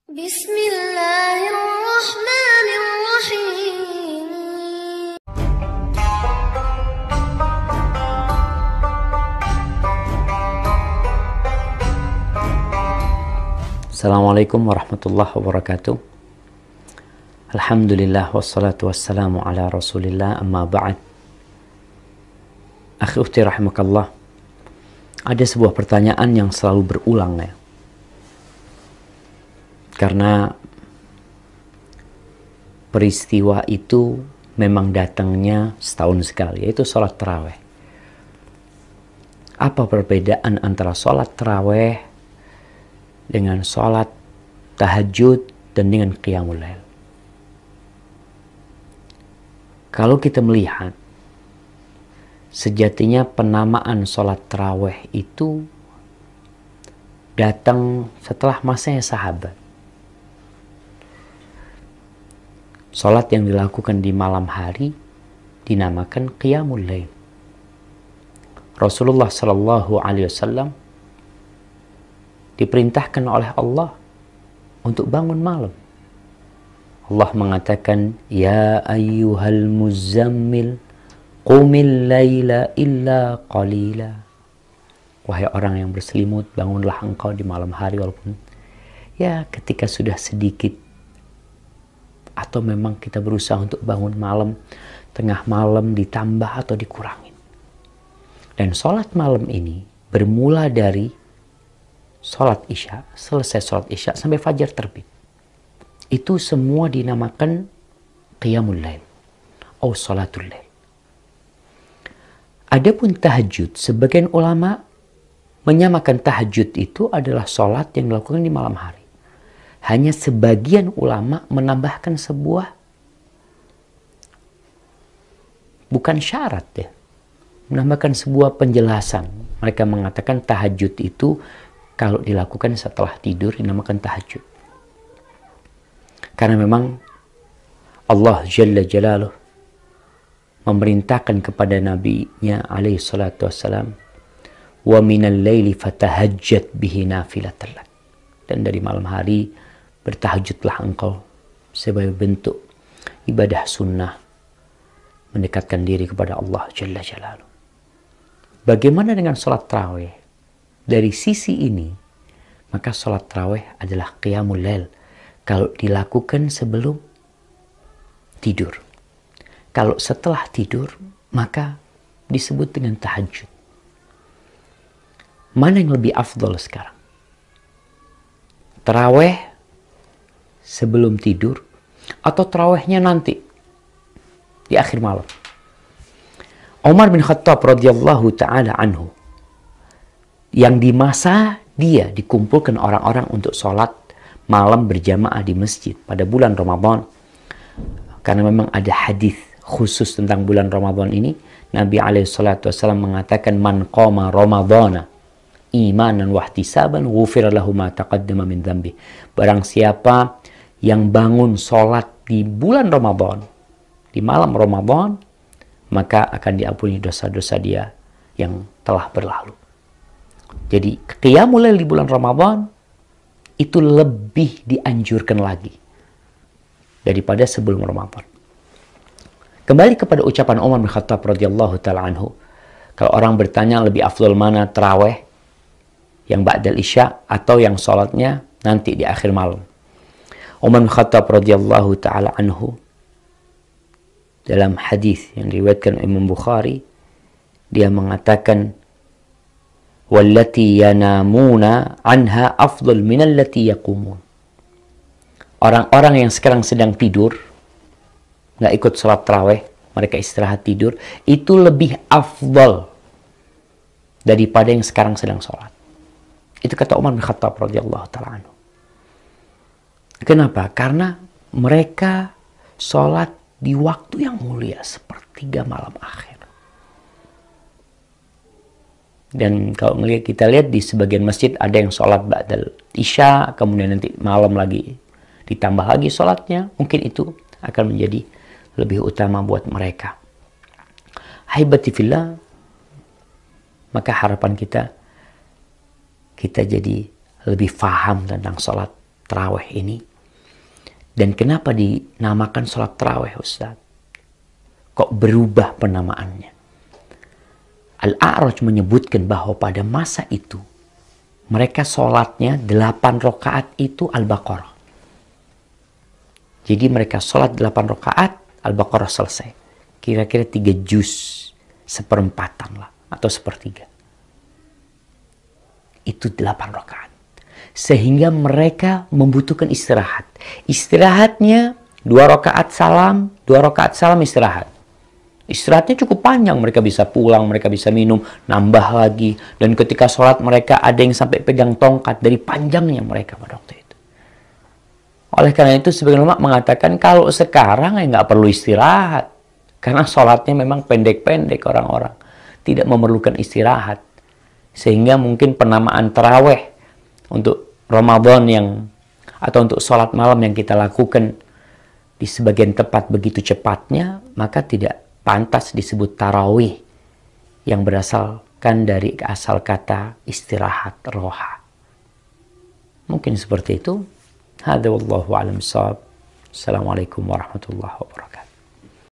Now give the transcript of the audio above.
Bismillahirrahmanirrahim. Assalamualaikum warahmatullahi wabarakatuh. Alhamdulillah wassalatu wassalamu ala rasulillah amma ba'd. Akhi ukhti rahimakallah, ada sebuah pertanyaan yang selalu berulang ya. Karena peristiwa itu memang datangnya setahun sekali, yaitu sholat taraweh. Apa perbedaan antara sholat taraweh dengan sholat tahajud dan dengan qiyamul lail? Kalau kita melihat, sejatinya penamaan sholat taraweh itu datang setelah masanya sahabat. Sholat yang dilakukan di malam hari dinamakan qiyamul lail. Rasulullah Sallallahu Alaihi Wasallam diperintahkan oleh Allah untuk bangun malam. Allah mengatakan, Ya ayyuhal muzammil, qumil layla illa qalila. Wahai orang yang berselimut, bangunlah engkau di malam hari walaupun ya ketika sudah sedikit. Atau memang kita berusaha untuk bangun malam, tengah malam ditambah atau dikurangin. Dan sholat malam ini bermula dari sholat isya, selesai sholat isya sampai fajar terbit. Itu semua dinamakan qiyamul lail atau sholatul lail. Adapun tahajud, sebagian ulama menyamakan tahajud itu adalah sholat yang dilakukan di malam hari. Hanya sebagian ulama menambahkan sebuah, bukan syarat ya, menambahkan sebuah penjelasan. Mereka mengatakan tahajud itu kalau dilakukan setelah tidur dinamakan tahajud. Karena memang Allah Jalla Jalaluh memerintahkan kepada Nabi-Nya alaihi salatu wassalam, wa minal laili fatahajjat bihi nafilatan lak. Dan dari malam hari bertahajudlah engkau sebagai bentuk ibadah sunnah mendekatkan diri kepada Allah Jalla Jalaluh. Bagaimana dengan sholat tarawih? Dari sisi ini, maka sholat tarawih adalah qiyamul lail kalau dilakukan sebelum tidur. Kalau setelah tidur, maka disebut dengan tahajud. Mana yang lebih afdol sekarang? Tarawih sebelum tidur atau tarawihnya nanti di akhir malam? Umar bin Khattab radhiyallahu taala anhu, yang di masa dia dikumpulkan orang-orang untuk sholat malam berjamaah di masjid pada bulan Ramadan. Karena memang ada hadis khusus tentang bulan Ramadan ini. Nabi alaihissalatu wassalam mengatakan, Man qama Ramadana imanan wahtisaban ghufira lahu ma taqaddama min dzambi. Barang siapa yang bangun sholat di bulan Ramadan, di malam Ramadan, maka akan diampuni dosa-dosa dia yang telah berlalu. Jadi qiyamul lail di bulan Ramadan itu lebih dianjurkan lagi daripada sebelum Ramadan. Kembali kepada ucapan Umar bin Khattab radhiyallahu taala anhu, kalau orang bertanya lebih afdal mana, tarawih yang ba'dal isya atau yang sholatnya nanti di akhir malam. Umar bin Khattab radhiyallahu taala anhu dalam hadis yang diriwayatkan Imam Bukhari, dia mengatakan, wallati yanamuna anha afdal minallati yaqumun. Orang-orang yang sekarang sedang tidur, nggak ikut sholat tarawih, mereka istirahat tidur, itu lebih afdal daripada yang sekarang sedang sholat. Itu kata Umar bin Khattab radhiyallahu taala anhu. Kenapa? Karena mereka sholat di waktu yang mulia, sepertiga malam akhir. Dan kalau kita lihat di sebagian masjid ada yang sholat ba'dal isya, kemudian nanti malam lagi ditambah lagi sholatnya. Mungkin itu akan menjadi lebih utama buat mereka. Ahibati fillah, maka harapan kita jadi lebih faham tentang sholat tarawih ini. Dan kenapa dinamakan sholat tarawih, Ustaz? Kok berubah penamaannya? Al-A'raj menyebutkan bahwa pada masa itu mereka sholatnya 8 rakaat itu Al-Baqarah. Jadi mereka sholat 8 rakaat, Al-Baqarah selesai. Kira-kira 3 juz, seperempatan lah, atau sepertiga. Itu 8 rakaat. Sehingga mereka membutuhkan istirahat. Istirahatnya 2 rakaat salam, 2 rakaat salam istirahat. Istirahatnya cukup panjang, mereka bisa pulang, mereka bisa minum, nambah lagi. Dan ketika sholat mereka ada yang sampai pegang tongkat dari panjangnya mereka pada waktu itu. Oleh karena itu sebagian ulama mengatakan kalau sekarang ya nggak perlu istirahat. Karena sholatnya memang pendek-pendek orang-orang. Tidak memerlukan istirahat. Sehingga mungkin penamaan tarawih untuk Ramadan atau untuk sholat malam yang kita lakukan di sebagian tempat begitu cepatnya, maka tidak pantas disebut tarawih yang berasalkan dari asal kata istirahat, roha. Mungkin seperti itu. Hadza wallahu a'lam bissawab. Assalamualaikum warahmatullahi wabarakatuh.